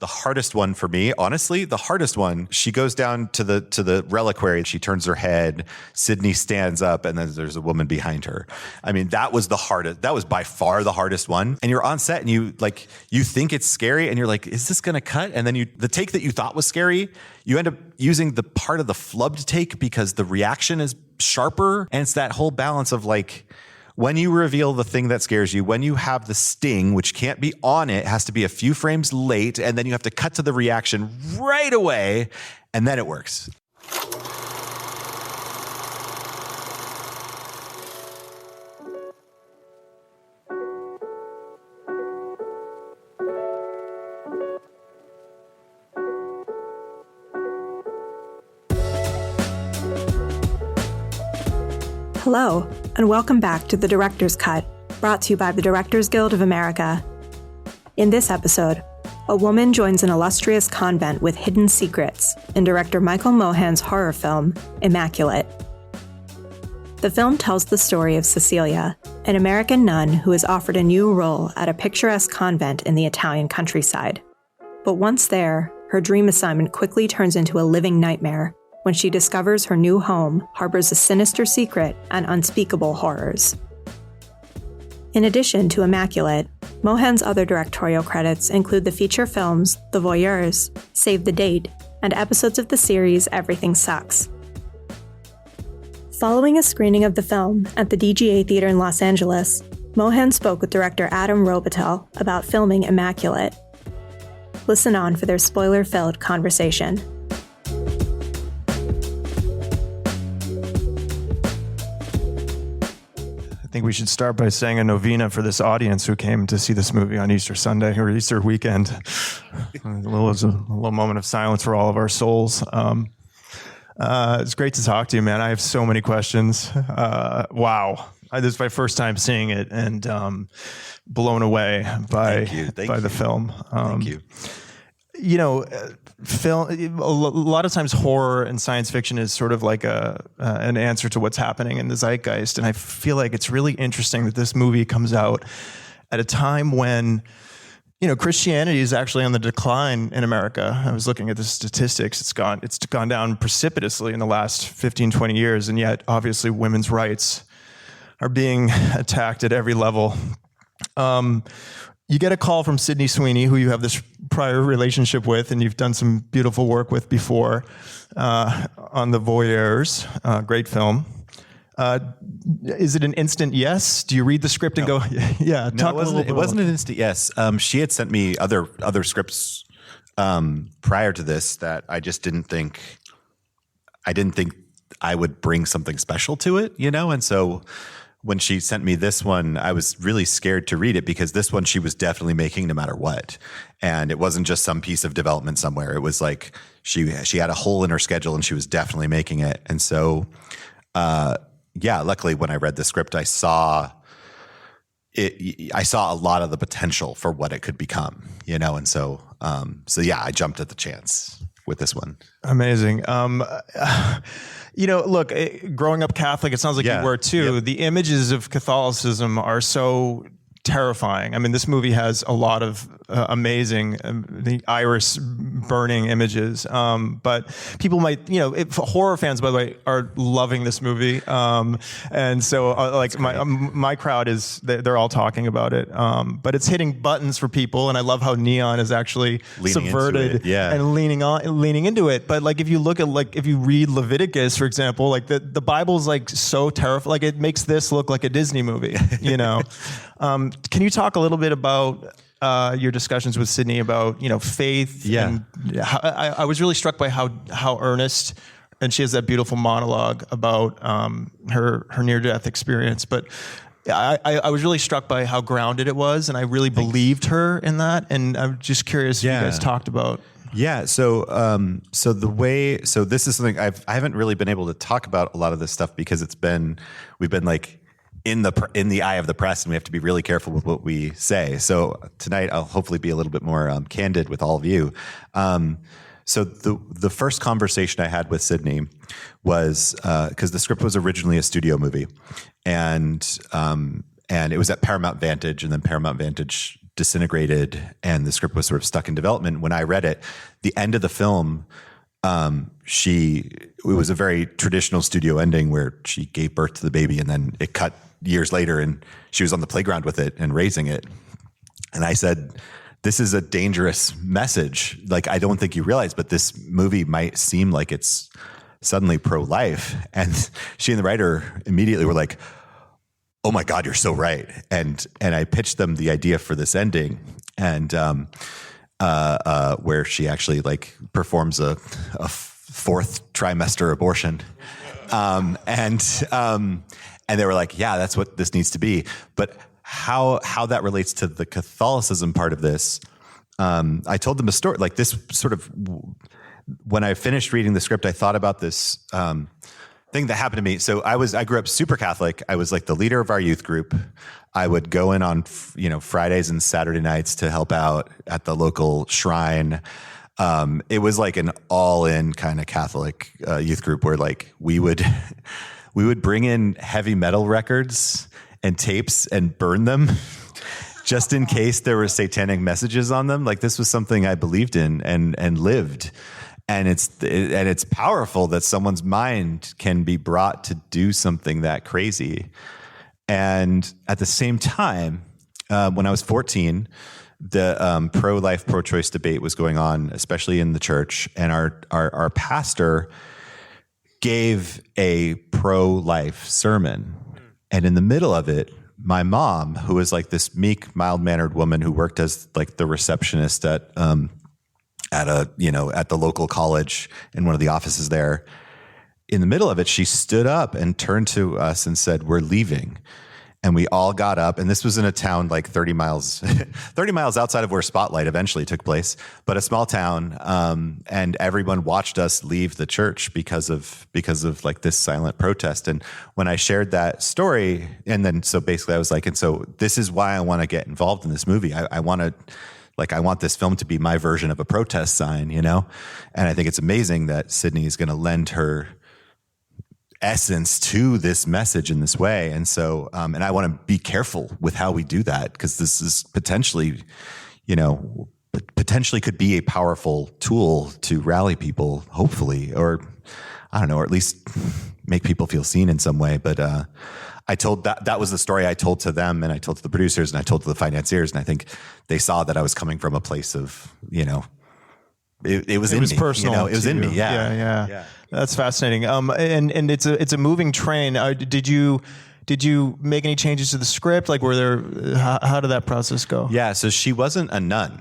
The hardest one for me, honestly, the hardest one, she goes down to the reliquary. She turns her head. Sydney stands up, and then there's a woman behind her. I mean, that was the hardest. That was by far the hardest one. And you're on set, and you think it's scary, and you're like, is this going to cut? And then the take that you thought was scary, you end up using the part of the flubbed take because the reaction is sharper. And it's that whole balance of like, when you reveal the thing that scares you, when you have the sting, which can't be on it, has to be a few frames late, and then you have to cut to the reaction right away, and then it works. Hello, and welcome back to The Director's Cut, brought to you by the Directors Guild of America. In this episode, a woman joins an illustrious convent with hidden secrets in director Michael Mohan's horror film, Immaculate. The film tells the story of Cecelia, an American nun who is offered a new role at a picturesque convent in the Italian countryside. But once there, her dream assignment quickly turns into a living nightmare when she discovers her new home harbors a sinister secret and unspeakable horrors. In addition to Immaculate, Mohan's other directorial credits include the feature films The Voyeurs, Save the Date, and episodes of the series Everything Sucks. Following a screening of the film at the DGA Theater in Los Angeles, Mohan spoke with director Adam Robitel about filming Immaculate. Listen on for their spoiler-filled conversation. I think we should start by saying a novena for this audience who came to see this movie on Easter Sunday or Easter weekend. a little moment of silence for all of our souls. It's great to talk to you, man. I have so many questions. Wow. This is my first time seeing it and blown away by the film. Thank you. You know, film. A lot of times, horror and science fiction is sort of like an answer to what's happening in the zeitgeist, and I feel like it's really interesting that this movie comes out at a time when, you know, Christianity is actually on the decline in America. I was looking at the statistics; it's gone down precipitously in the last 15, 20 years, and yet, obviously, women's rights are being attacked at every level. You get a call from Sydney Sweeney, who you have this prior relationship with, and you've done some beautiful work with before on The Voyeurs, great film. Is it an instant yes? Do you read the script and go, yeah? No, it wasn't an instant yes. She had sent me other scripts prior to this that I just didn't think I would bring something special to it, you know, and so when she sent me this one, I was really scared to read it because this one she was definitely making no matter what. And it wasn't just some piece of development somewhere. It was like she had a hole in her schedule and she was definitely making it. And so, luckily when I read the script, I saw a lot of the potential for what it could become, you know? And so I jumped at the chance with this one. Amazing. You know, look, growing up Catholic, it sounds like you were too. Yep. The images of Catholicism are so terrifying. I mean, this movie has a lot of amazing, the iris burning images. But people might, you know, horror fans, by the way, are loving this movie. And so like my crowd they're all talking about it. But it's hitting buttons for people. And I love how neon is actually subverted and leaning into it. But like, if you read Leviticus, for example, like the Bible's like so terrifying, like it makes this look like a Disney movie, you know? Can you talk a little bit about your discussions with Sydney about, you know, faith? Yeah. And I was really struck by how earnest, and she has that beautiful monologue about her near-death experience. But I was really struck by how grounded it was, and I really believed her in that. And I'm just curious if you guys talked about. Yeah. So this is something I haven't really been able to talk about a lot of this stuff because we've been like in the eye of the press, and we have to be really careful with what we say. So tonight I'll hopefully be a little bit more candid with all of you. So the first conversation I had with Sydney was because the script was originally a studio movie, and it was at Paramount Vantage, and then Paramount Vantage disintegrated and the script was sort of stuck in development. When I read it, the end of the film, it was a very traditional studio ending where she gave birth to the baby and then it cut years later and she was on the playground with it and raising it. And I said, this is a dangerous message. Like, I don't think you realize, but this movie might seem like it's suddenly pro-life. And she and the writer immediately were like, oh my God, you're so right. And I pitched them the idea for this ending and, where she actually like performs a fourth trimester abortion. And they were like, yeah, that's what this needs to be. But how that relates to the Catholicism part of this, I told them a story like this sort of, when I finished reading the script, I thought about this, thing that happened to me. So I grew up super Catholic. I was like the leader of our youth group. I would go in on, Fridays and Saturday nights to help out at the local shrine. It was like an all-in kind of Catholic youth group where like we would bring in heavy metal records and tapes and burn them just in case there were satanic messages on them. Like this was something I believed in and lived. And it's powerful that someone's mind can be brought to do something that crazy. And at the same time, when I was 14, the pro-life, pro-choice debate was going on, especially in the church. And our pastor gave a pro-life sermon. And in the middle of it, my mom, who was like this meek, mild-mannered woman who worked as like the receptionist at the local college in one of the offices there, in the middle of it, she stood up and turned to us and said, "We're leaving." And we all got up, and this was in a town like 30 miles outside of where Spotlight eventually took place, but a small town. And everyone watched us leave the church because of like this silent protest. And when I shared that story, and then so basically I was like, and so this is why I want to get involved in this movie. I want this film to be my version of a protest sign, And I think it's amazing that Sydney is going to lend her essence to this message in this way. And so, and I want to be careful with how we do that because this is potentially could be a powerful tool to rally people, hopefully, or I don't know, or at least make people feel seen in some way. But, I told that was the story I told to them and I told to the producers and I told to the financiers. And I think they saw that I was coming from a place of, it was in me. Personal. It was in me. Yeah. That's fascinating. And it's a moving train. Did you make any changes to the script? Like, how did that process go? Yeah. So she wasn't a nun.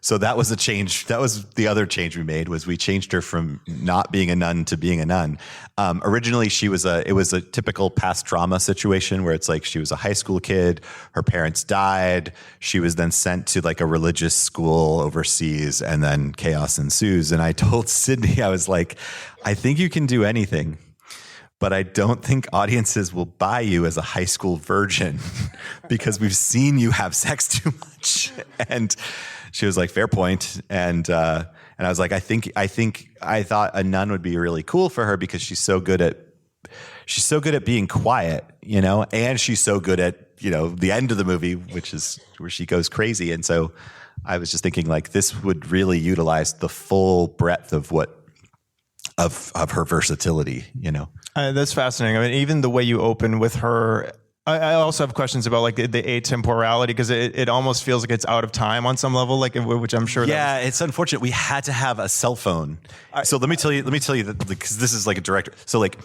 So that was a change. That was the other change we made was we changed her from not being a nun to being a nun. Originally it was a typical past trauma situation where it's like she was a high school kid. Her parents died. She was then sent to like a religious school overseas and then chaos ensues. And I told Sydney, I was like, I think you can do anything, but I don't think audiences will buy you as a high school virgin because we've seen you have sex too much. And she was like, fair point. And I was like, I thought a nun would be really cool for her because she's so good at being quiet, and she's so good at, the end of the movie, which is where she goes crazy. And so I was just thinking like this would really utilize the full breadth of of her versatility, That's fascinating. I mean, even the way you open with her, I also have questions about like the atemporality because it almost feels like it's out of time on some level, like which I'm sure. Yeah, it's unfortunate. We had to have a cell phone. So let me tell you that because this is like a director. So like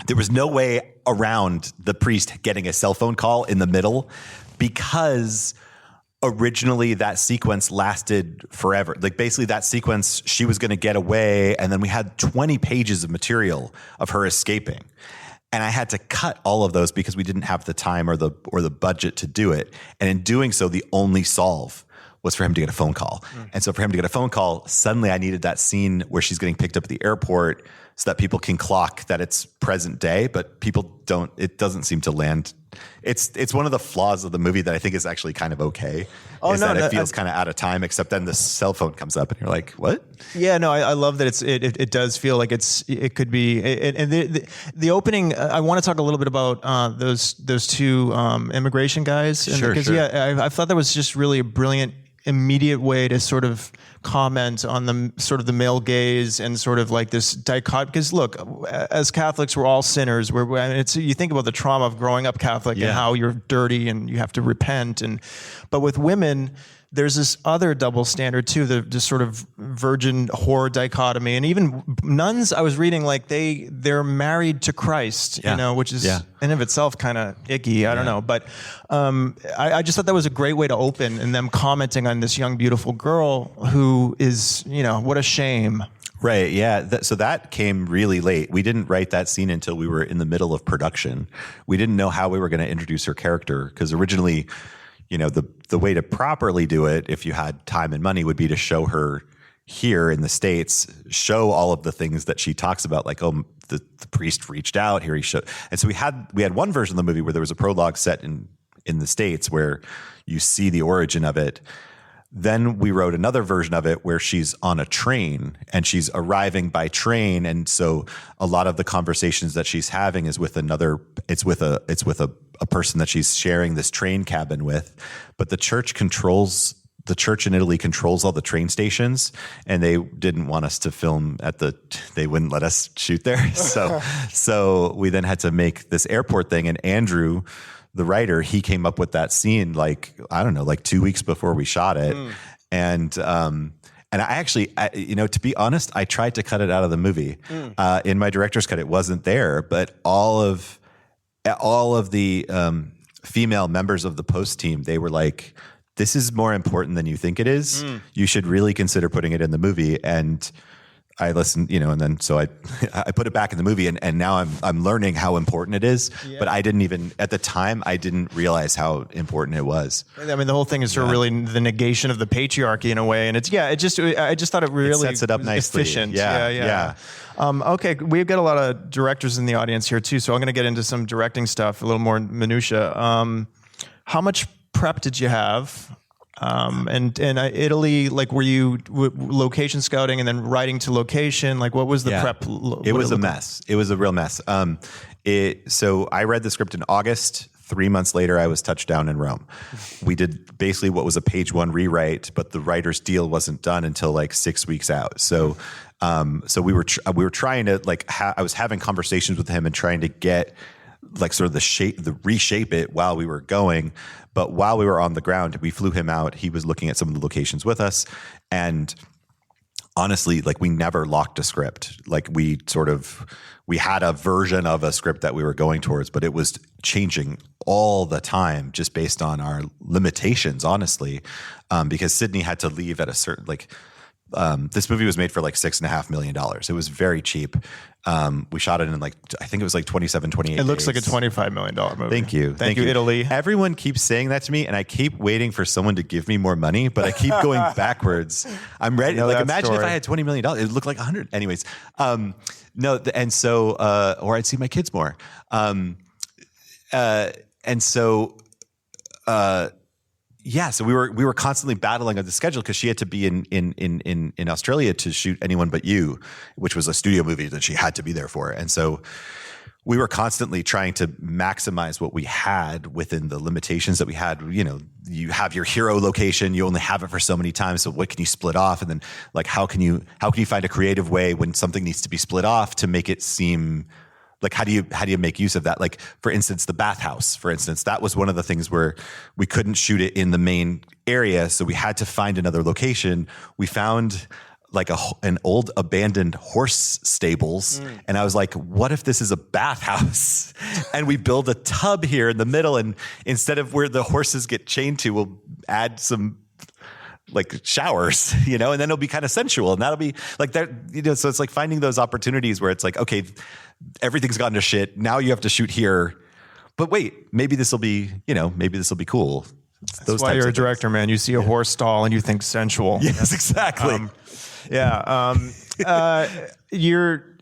there was no way around the priest getting a cell phone call in the middle because originally that sequence lasted forever. Like basically that sequence, she was going to get away, and then we had 20 pages of material of her escaping. And I had to cut all of those because we didn't have the time or the budget to do it. And in doing so, the only solve was for him to get a phone call. And so for him to get a phone call, suddenly I needed that scene where she's getting picked up at the airport so that people can clock that it's present day, but people don't, it doesn't seem to land it's one of the flaws of the movie that I think is actually kind of okay. It feels kind of out of time, except then the cell phone comes up and you're like, what? Yeah, no, I love that it does feel like it could be. And the opening, I want to talk a little bit about those two immigration guys. Sure. Yeah, I thought that was just really a brilliant immediate way to sort of comment on the sort of the male gaze and sort of like this dichotomy. Because look, as Catholics, we're all sinners. You think about the trauma of growing up Catholic and how you're dirty and you have to repent. But with women, there's this other double standard too, the sort of virgin whore dichotomy. And even nuns, I was reading, like they're married to Christ, which is in of itself kind of icky. I don't know. But I just thought that was a great way to open, and them commenting on this young, beautiful girl who is, what a shame. Right. Yeah. So that came really late. We didn't write that scene until we were in the middle of production. We didn't know how we were going to introduce her character, because originally, the way to properly do it, if you had time and money, would be to show her here in the States, show all of the things that she talks about, like, oh, the priest reached out here. He showed. And so we had one version of the movie where there was a prologue set in the States where you see the origin of it. Then we wrote another version of it where she's on a train and she's arriving by train. And so a lot of the conversations that she's having is with a person that she's sharing this train cabin with. But the church in Italy controls all the train stations, and they didn't want us to film they wouldn't let us shoot there. So we then had to make this airport thing, and Andrew, the writer, he came up with that scene like 2 weeks before we shot it. And I actually, to be honest, I tried to cut it out of the movie. In my director's cut, it wasn't there, but all of the female members of the post team, they were like, this is more important than you think it is. You should really consider putting it in the movie. And I listened, and then so I put it back in the movie, and now I'm learning how important it is. Yeah. But I didn't even at the time I didn't realize how important it was. I mean, the whole thing is sort of really the negation of the patriarchy in a way, and I just thought it really sets it up nicely. Efficient. Yeah. Okay, we've got a lot of directors in the audience here too, so I'm going to get into some directing stuff, a little more minutia. How much prep did you have? And Italy, like, were you location scouting and then writing to location? Like, what was the prep? It was a mess. It was a real mess. So I read the script in August. 3 months later, I was touched down in Rome. We did basically what was a page one rewrite, but the writer's deal wasn't done until like 6 weeks out. So we were trying to I was having conversations with him and trying to get like sort of reshape it while we were going. But while we were on the ground, we flew him out. He was looking at some of the locations with us. And honestly, like, we never locked a script. Like, we had a version of a script that we were going towards, but it was changing all the time just based on our limitations, honestly. Because Sydney had to leave at a certain, this movie was made for like $6.5 million. It was very cheap. We shot it in I think it was like 27, 28 It looks days. like a $25 million movie. Thank you. Thank you, Italy. Everyone keeps saying that to me, and I keep waiting for someone to give me more money, but I keep going backwards. I'm ready. Imagine if I had $20 million. It would look like 100. Anyways. Or I'd see my kids more. So we were constantly battling on the schedule because she had to be in Australia to shoot Anyone But You, which was a studio movie that she had to be there for. And so we were constantly trying to maximize what we had within the limitations that we had. You have your hero location, you only have it for so many times. So what can you split off? And then how can you find a creative way when something needs to be split off to make it seem like, how do you make use of that? Like, for instance, the bathhouse, that was one of the things where we couldn't shoot it in the main area. So we had to find another location. We found like an old abandoned horse stables. And I was like, what if this is a bathhouse and we build a tub here in the middle, and instead of where the horses get chained to, we'll add some like showers, and then it'll be kind of sensual, and that'll be like that, so it's like finding those opportunities where it's like, okay, everything's gone to shit. Now you have to shoot here, but wait, maybe this will be cool. That's why you're a director, man. You see a horse stall and you think sensual. Yes, exactly.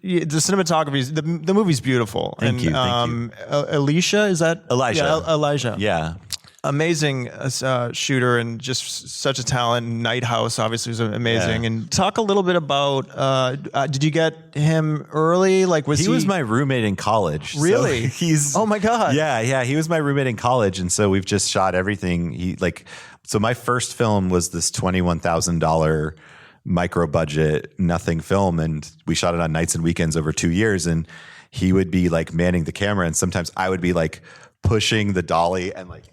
the cinematography, the movie's beautiful. Thank you. Alicia, is that Elijah? Yeah, Elijah. Yeah. Amazing shooter and just such a talent. Night House obviously was amazing. Yeah. And talk a little bit about, did you get him early? Like he was my roommate in college. Really? So oh my God. Yeah. He was my roommate in college. And so we've just shot everything. So my first film was this $21,000 micro budget, nothing film. And we shot it on nights and weekends over 2 years. And he would be like manning the camera. And sometimes I would be like pushing the dolly and like,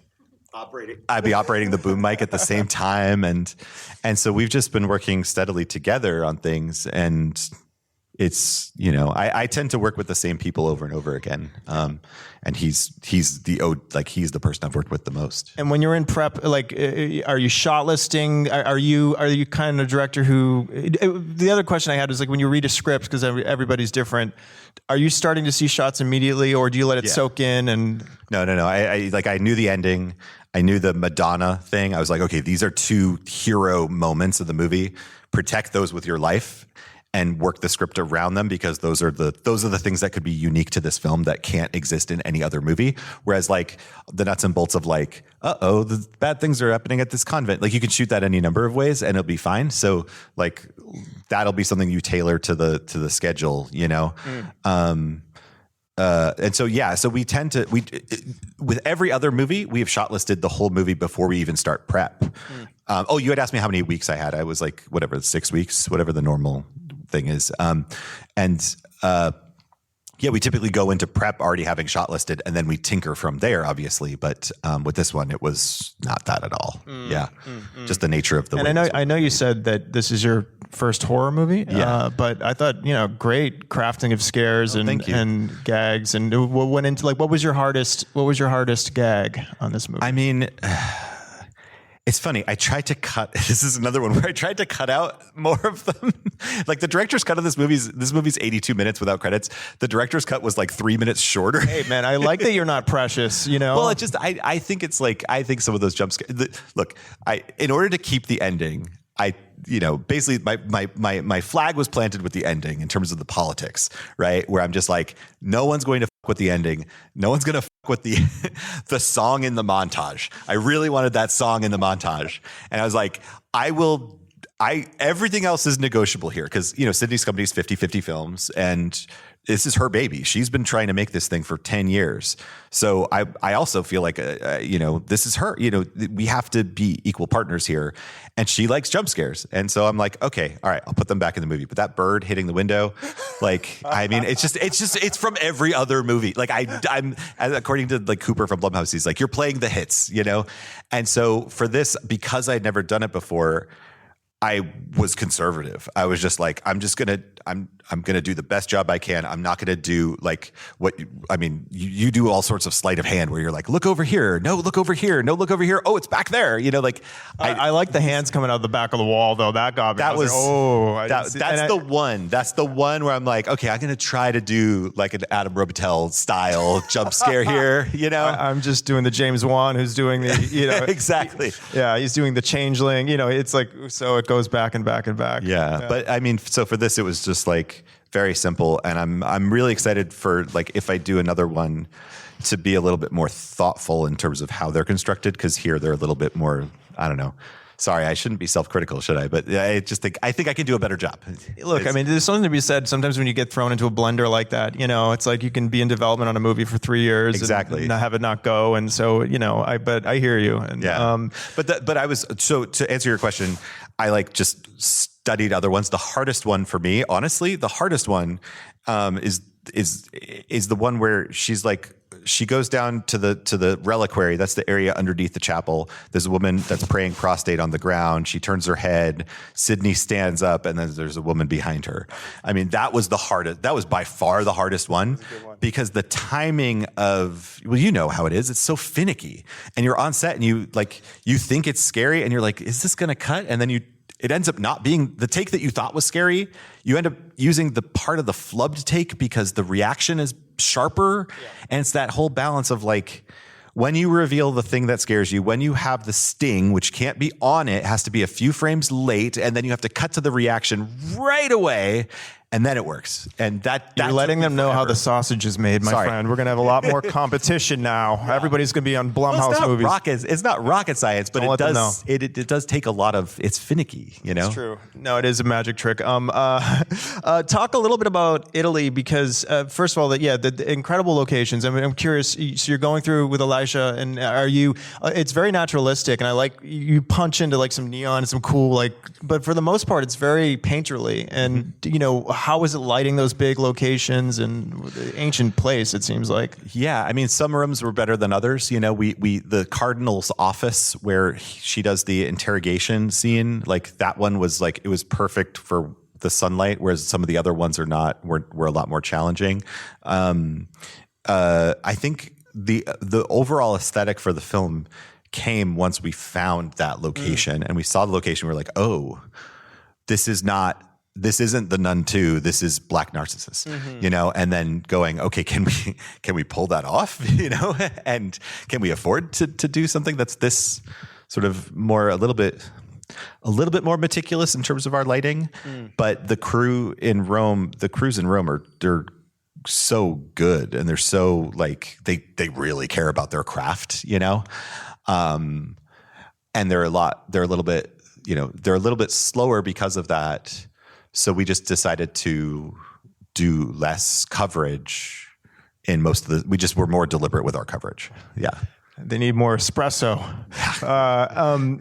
I'd be operating the boom mic at the same time. And so we've just been working steadily together on things. And it's, I tend to work with the same people over and over again. And he's the person I've worked with the most. And when you're in prep, like, are you shot listing? Are you kind of a director who, the other question I had was like, when you read a script, because everybody's different, are you starting to see shots immediately or do you let it soak in? And No. I knew the ending. I knew the Madonna thing. I was like, okay, these are two hero moments of the movie. Protect those with your life and work the script around them because those are the things that could be unique to this film that can't exist in any other movie. Whereas like the nuts and bolts of like, the bad things are happening at this convent. Like you can shoot that any number of ways and it'll be fine. So like that'll be something you tailor to the schedule, And so we tend to with every other movie we have shot listed the whole movie before we even start prep. You had asked me how many weeks I had. I was like 6 weeks, whatever the normal thing is. We typically go into prep already having shot listed, and then we tinker from there, obviously. But with this one, it was not that at all. Just the nature of the. And I know you said that this is your first horror movie. But I thought great crafting of scares and gags, and what went into like what was your hardest gag on this movie? I mean. It's funny. I tried to cut. This is another one where I tried to cut out more of them. Like the director's cut of this movie's 82 minutes without credits. The director's cut was like 3 minutes shorter. Hey man, I like that you're not precious. Well, I think it's like I think some of those jump scares. Look, in order to keep the ending, basically my flag was planted with the ending in terms of the politics, right? Where I'm just like, no one's going to fuck with the ending. No one's going to fuck with the song in the montage. I really wanted that song in the montage. And I was like, everything else is negotiable here. Cause Sydney's company is 50/50 Films and this is her baby. She's been trying to make this thing for 10 years. So I also feel like, this is her, we have to be equal partners here. And she likes jump scares. And so I'm like, okay, all right, I'll put them back in the movie. But that bird hitting the window, it's from every other movie. Like I'm according to like Cooper from Blumhouse, he's like, you're playing the hits, And so for this, because I'd never done it before, I was conservative. I was just like, I'm gonna do the best job I can. I'm not gonna do like you do all sorts of sleight of hand where you're like, look over here, no, look over here, no, look over here. Oh, it's back there. I like the hands coming out of the back of the wall though. That got me. That's the one where I'm like, okay, I'm gonna try to do like an Adam Robitel style jump scare here. I'm just doing the James Wan who's doing the exactly. Yeah, he's doing the changeling. It's like so it goes back and back and back. Yeah. But I mean, so for this, it was just like very simple, and I'm really excited for like if I do another one to be a little bit more thoughtful in terms of how they're constructed, because here they're a little bit more, I don't know. Sorry, I shouldn't be self-critical, should I? But I think I can do a better job. Look, there's something to be said. Sometimes when you get thrown into a blender like that, it's like you can be in development on a movie for 3 years, exactly, and have it not go. And so, but I hear you. And, but I was to answer your question, I like just studied other ones. The hardest one for me, honestly, is the one where she's like. She goes down to the reliquary. That's the area underneath the chapel. There's a woman that's praying prostrate on the ground. She turns her head. Sydney stands up, and then there's a woman behind her. I mean, that was the hardest. That was by far the hardest one because the timing of, well, you know how it is. It's so finicky, and you're on set, and you think it's scary, and you're like, is this going to cut? And then it ends up not being the take that you thought was scary. You end up using the part of the flubbed take because the reaction is sharper. Yeah. And it's that whole balance of like, when you reveal the thing that scares you, when you have the sting, which can't be on it has to be a few frames late, and then you have to cut to the reaction right away. and then it works. And that's you're letting them know how the sausage is made, my friend. We're gonna have a lot more competition now. Everybody's gonna be on Blumhouse movies. It's not rocket science, but it does take a lot of. It's finicky, you know. It's true. No, it is a magic trick. Talk a little bit about Italy because first of all, the incredible locations. I mean, I'm curious. So you're going through with Elijah, and are you? It's very naturalistic, and I like you punch into like some neon, some cool but for the most part, it's very painterly. And how is it lighting those big locations and the ancient place? It seems like. Yeah, I mean, some rooms were better than others. You know, we the cardinal's office where she does the interrogation scene, like that one was like it was perfect for the sunlight, whereas some of the other ones were a lot more challenging. I think the overall aesthetic for the film came once we found that location and we saw the location. We're like, oh, this isn't The Nun 2. This is Black Narcissus, and then going, okay, can we pull that off, and can we afford to do something that's this sort of more, a little bit more meticulous in terms of our lighting. But the crews in Rome they're so good and they're so they really care about their craft, and they're a little bit slower because of that. So we just decided to do less coverage in most of we're more deliberate with our coverage. Yeah. They need more espresso.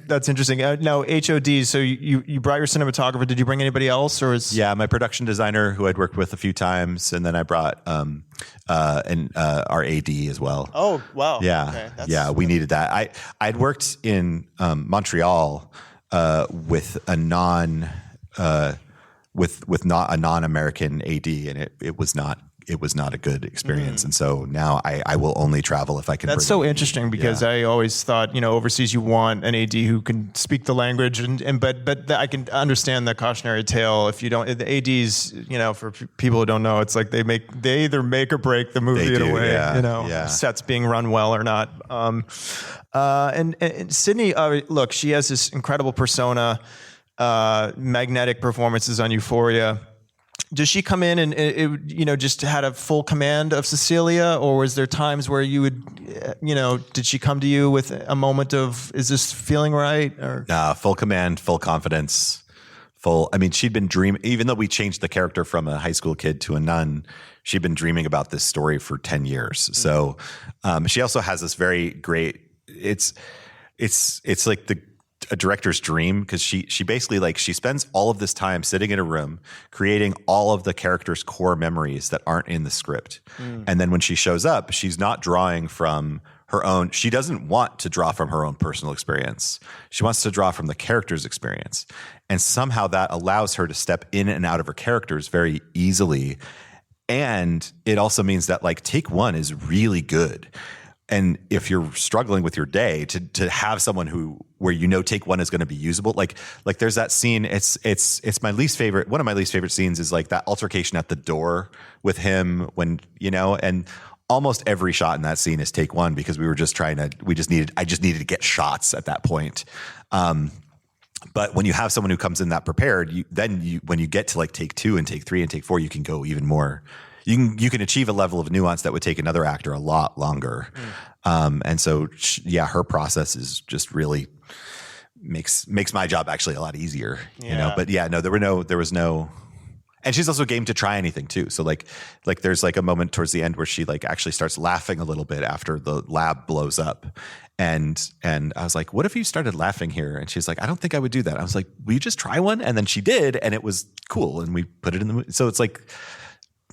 That's interesting. Now, HOD, so you brought your cinematographer. Did you bring anybody else? Yeah, my production designer who I'd worked with a few times, and then I brought our AD as well. Oh, wow. Yeah, okay. We needed that. I'd worked in Montreal with a non-American AD, and it was not a good experience. And so now I will only travel if I can. That's so interesting because I always thought, overseas you want an AD who can speak the language but I can understand the cautionary tale. If you don't, the ADs, for people who don't know, it's like they either make or break the movie in a way, sets being run well or not. And Sydney, look, she has this incredible persona, magnetic performances on Euphoria. Does she come in and just had a full command of Cecelia, or was there times where you would, did she come to you with a moment of, is this feeling right? Or full command, full confidence, she'd been dreaming, even though we changed the character from a high school kid to a nun, she'd been dreaming about this story for 10 years. So she also has this very great, it's like a director's dream, because she basically she spends all of this time sitting in a room creating all of the character's core memories that aren't in the script. And then when she shows up, she's not drawing from her own. She doesn't want to draw from her own personal experience. She wants to draw from the character's experience. And somehow that allows her to step in and out of her characters very easily. And it also means that take one is really good. And if you're struggling with your day, to have someone where take one is going to be usable, like there's that scene. It's my least favorite. One of my least favorite scenes is that altercation at the door with him when and almost every shot in that scene is take one, because I just needed to get shots at that point. But when you have someone who comes in that prepared, when you get to take two and take three and take four, you can go even more. You can achieve a level of nuance that would take another actor a lot longer. And so, her process is just really makes my job actually a lot easier, but there was no, and she's also game to try anything too. So there's a moment towards the end where she actually starts laughing a little bit after the lab blows up. And I was like, what if you started laughing here? And she's like, I don't think I would do that. I was like, will you just try one? And then she did, and it was cool. And we put it in the movie. So it's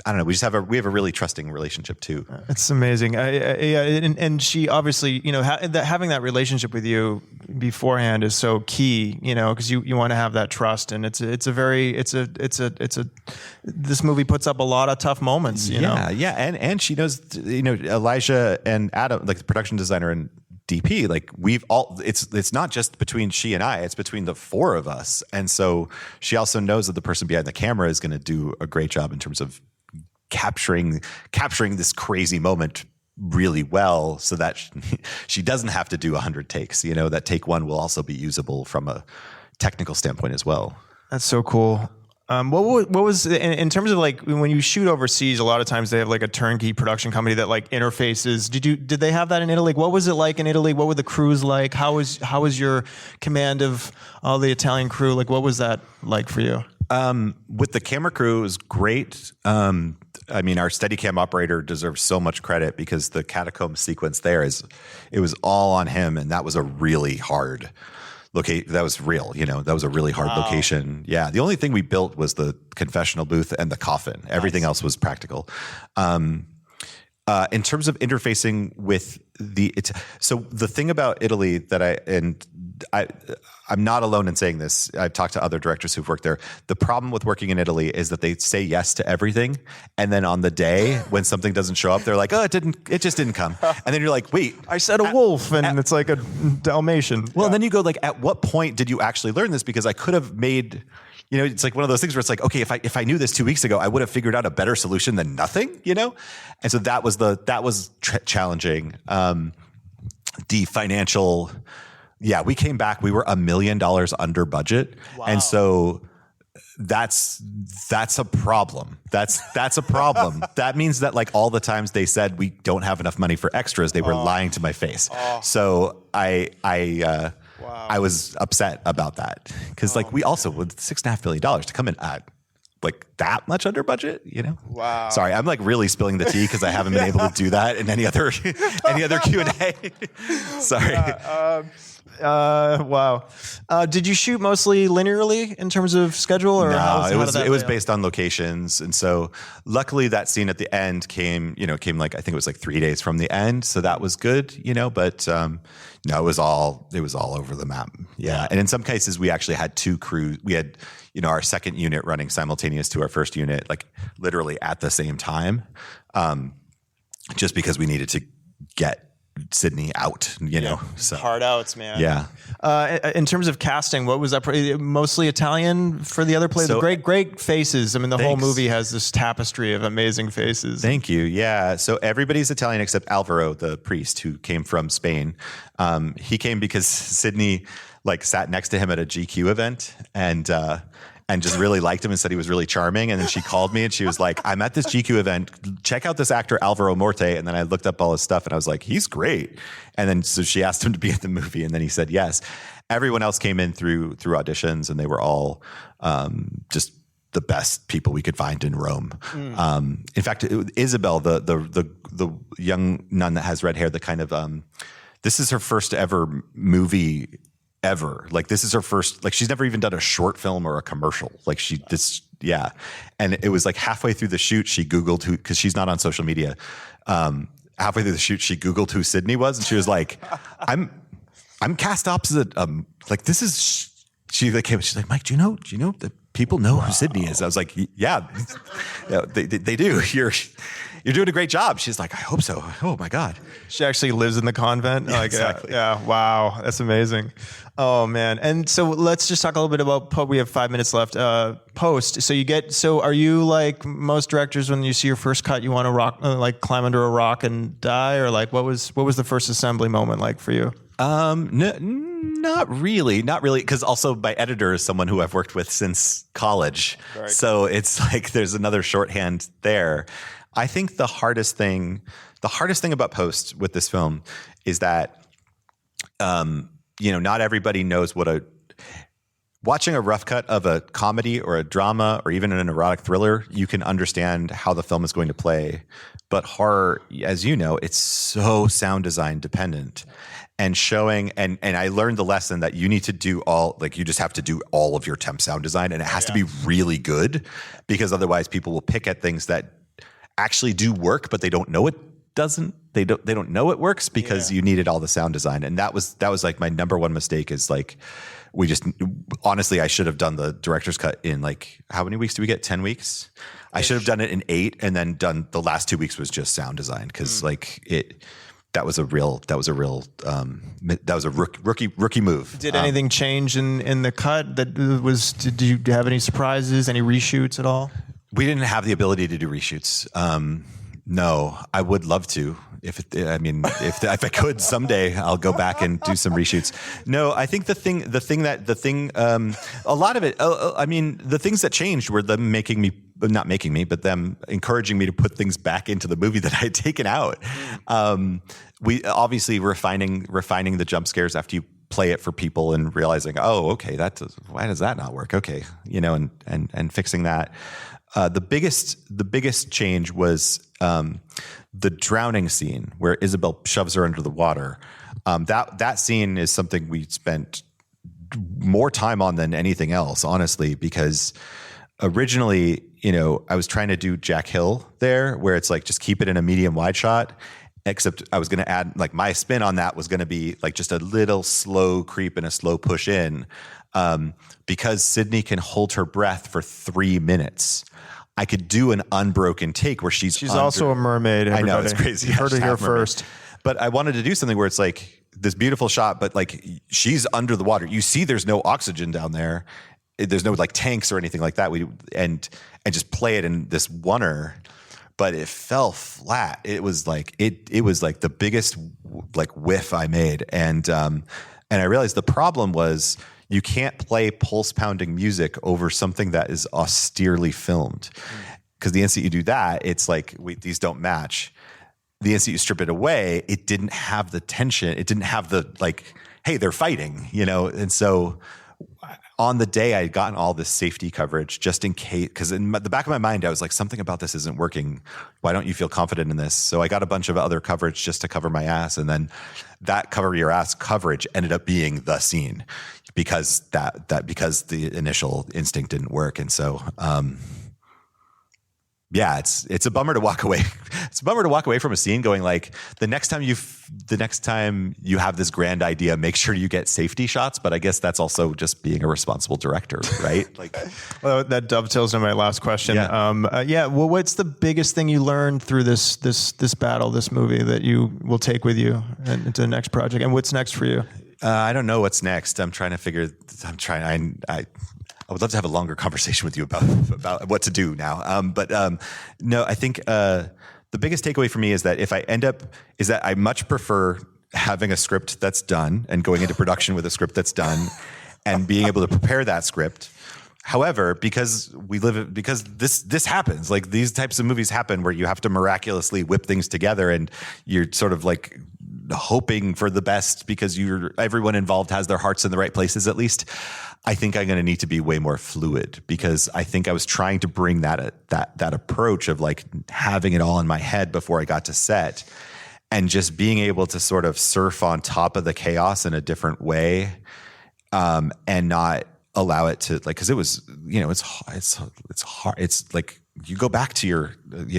I don't know. We have a really trusting relationship too. It's amazing. And she obviously, having that relationship with you beforehand is so key, because you want to have that trust. And this movie puts up a lot of tough moments, you know? Yeah. And she knows, Elijah and Adam, the production designer and DP, it's not just between she and I, it's between the four of us. And so she also knows that the person behind the camera is going to do a great job in terms of capturing this crazy moment really well, so that she doesn't have to do 100 takes. That take one will also be usable from a technical standpoint as well. That's so cool. What was in terms of like when you shoot overseas? A lot of times they have like a turnkey production company that like interfaces. Did they have that in Italy? What was it like in Italy? What were the crews like? How was your command of all the Italian crew? Like, what was that like for you? With the camera crew, it was great. I mean, our Steadicam operator deserves so much credit because the catacomb sequence it was all on him, and that was a really hard location. That was real, that was a really hard location. Yeah, the only thing we built was the confessional booth and the coffin. Everything else was practical. In terms of interfacing with so the thing about Italy I'm not alone in saying this. I've talked to other directors who've worked there. The problem with working in Italy is that they say yes to everything, and then on the day when something doesn't show up, they're like, "Oh, it just didn't come." And then you're like, "Wait, I said a wolf, and it's like a Dalmatian." Well, then you go like, "At what point did you actually learn this?" Because I could have made. It's like one of those things where it's like, okay, if I knew this 2 weeks ago, I would have figured out a better solution than nothing, And so that was challenging. The financial, we came back, we were $1 million under budget. Wow. And so that's a problem. That's a problem. That means that like all the times they said we don't have enough money for extras, they were lying to my face. So I was upset about that because we also with $6.5 million to come in at like that much under budget, Wow. Sorry, I'm like really spilling the tea because I haven't been able to do that in any other Q&A. Sorry. Wow. Did you shoot mostly linearly in terms of schedule, or no? It was based on locations, and so luckily that scene at the end came like I think it was like 3 days from the end, so that was good, But no, it was all over the map. Yeah, and in some cases we actually had two crews. We had our second unit running simultaneous to our first unit, like literally at the same time, just because we needed to get Sydney out, so hard outs, man. Yeah. In terms of casting, what was that? Mostly Italian for the other players. So, great faces. I mean, the whole movie has this tapestry of amazing faces. Thank you. Yeah. So everybody's Italian except Alvaro, the priest who came from Spain. He came because Sydney sat next to him at a GQ event and just really liked him and said he was really charming. And then she called me and she was like, "I'm at this GQ event. Check out this actor, Alvaro Morte." And then I looked up all his stuff and I was like, "He's great." And then so she asked him to be in the movie and then he said yes. Everyone else came in through auditions and they were all just the best people we could find in Rome. In fact, Isabel, the young nun that has red hair, the kind of this is her first ever movie ever. This is her first, she's never even done a short film or a commercial. And it was like halfway through the shoot, she Googled who, cause she's not on social media. Halfway through the shoot, she Googled who Sydney was. And she was like, I'm cast opposite. This is, she's like, "Mike, do you know that people know who Sydney is?" I was like, yeah, they do. You're doing a great job. She's like, "I hope so." Oh my God. She actually lives in the convent. Yeah, exactly. Yeah. Wow. That's amazing. Oh man. And so let's just talk a little bit about, we have 5 minutes left. Post. So are you like most directors when you see your first cut, you want to climb under a rock and die, or what was the first assembly moment like for you? Not really. Because also my editor is someone who I've worked with since college. Right. So it's like, there's another shorthand there. I think the hardest thing about post with this film is that, not everybody knows watching a rough cut of a comedy or a drama or even an erotic thriller, you can understand how the film is going to play. But horror, as you know, it's so sound design dependent. And showing, and I learned the lesson that you need to do you just have to do all of your temp sound design, and it has to be really good, because otherwise people will pick at things that actually do work, but they don't know it doesn't. They don't know it works because you needed all the sound design. And that was like my number one mistake is we just, honestly, I should have done the director's cut in how many weeks do we get? 10 weeks? I should have done it in 8 and then done the last 2 weeks was just sound design. Cause that was a rookie move. Did anything change in the cut did you have any surprises, any reshoots at all? We didn't have the ability to do reshoots. No, I would love to. If I could someday, I'll go back and do some reshoots. No, I think the lot of it. The things that changed were them not making me, but them encouraging me to put things back into the movie that I had taken out. We obviously refining the jump scares after you play it for people and realizing, oh, okay, why does that not work? Okay, and fixing that. The biggest change was the drowning scene where Isabel shoves her under the water. That scene is something we spent more time on than anything else, honestly, because originally, I was trying to do Jack Hill there, where it's like just keep it in a medium wide shot. Except I was going to add, like, my spin on that was going to be like just a little slow creep and a slow push in, because Sydney can hold her breath for 3 minutes. I could do an unbroken take where she's also a mermaid. Everybody. I know, it's crazy. You heard it here first. But I wanted to do something where it's like this beautiful shot, but like she's under the water. You see, there's no oxygen down there. There's no like tanks or anything like that. And just play it in this oneer. But it fell flat. It was like it was like the biggest like whiff I made, and I realized the problem was you can't play pulse pounding music over something that is austerely filmed, because the instant you do that, it's like these don't match. The instant you strip it away, it didn't have the tension. It didn't have the like, hey, they're fighting, and so. On the day I had gotten all this safety coverage just in case, because in the back of my mind, I was like, something about this isn't working. Why don't you feel confident in this? So I got a bunch of other coverage just to cover my ass. And then that cover your ass coverage ended up being the scene because because the initial instinct didn't work. And so, yeah, it's a bummer to walk away. It's a bummer to walk away from a scene going like, the next time you have this grand idea, make sure you get safety shots. But I guess that's also just being a responsible director, right? Like, well, that dovetails into my last question. Yeah. Well, what's the biggest thing you learned through this battle, this movie, that you will take with you into the next project? And what's next for you? I don't know what's next. I would love to have a longer conversation with you about what to do now. No, I think the biggest takeaway for me is that I much prefer having a script that's done and going into production with a script that's done and being able to prepare that script. However, because this happens, like these types of movies happen where you have to miraculously whip things together and you're sort of like hoping for the best because everyone involved has their hearts in the right places, at least. I think I'm going to need to be way more fluid, because I think I was trying to bring that approach of like having it all in my head before I got to set, and just being able to sort of surf on top of the chaos in a different way, and not allow it to like, because it was, it's hard. It's like you go back to your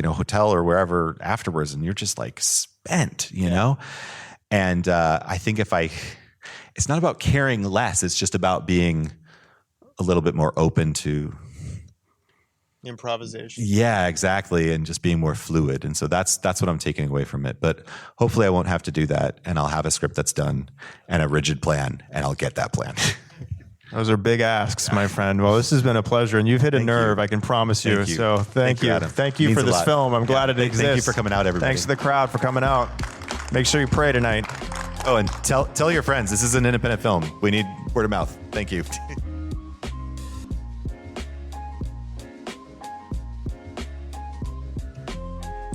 hotel or wherever afterwards, and you're just like spent, know. And I think it's not about caring less. It's just about being a little bit more open to improvisation. Yeah, exactly. And just being more fluid. And so that's what I'm taking away from it. But hopefully I won't have to do that. And I'll have a script that's done and a rigid plan, and I'll get that plan. Those are big asks, my friend. Well, this has been a pleasure, and you've hit a nerve, I can promise you. So thank you. Adam. Thank you for this film. I'm glad it exists. Thank you for coming out, everybody. Thanks to the crowd for coming out. Make sure you pray tonight. Oh, and tell your friends, this is an independent film. We need word of mouth. Thank you.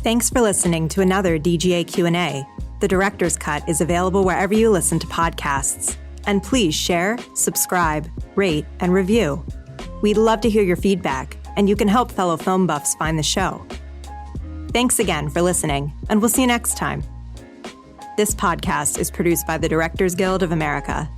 Thanks for listening to another DGA Q&A. The Director's Cut is available wherever you listen to podcasts. And please share, subscribe, rate, and review. We'd love to hear your feedback, and you can help fellow film buffs find the show. Thanks again for listening, and we'll see you next time. This podcast is produced by the Directors Guild of America